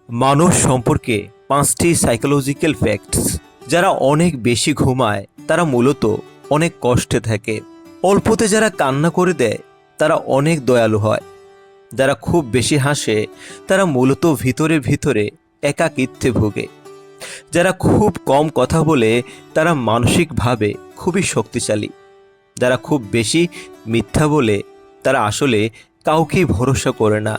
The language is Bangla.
মানুষ সম্পর্কে 5টি সাইকোলজিক্যাল ফ্যাক্টস। যারা অনেক বেশি ঘুমায় তারা মূলত অনেক কষ্টে থাকে। অল্পতে যারা কান্না করে দেয় তারা অনেক দয়ালু হয়। যারা খুব বেশি হাসে তারা মূলত ভিতরে ভিতরে একাকিত্বে ভোগে। যারা খুব কম কথা বলে তারা মানসিকভাবে খুবই শক্তিশালী। যারা খুব বেশি মিথ্যা বলে তারা আসলে কাউকেই ভরসা করে না।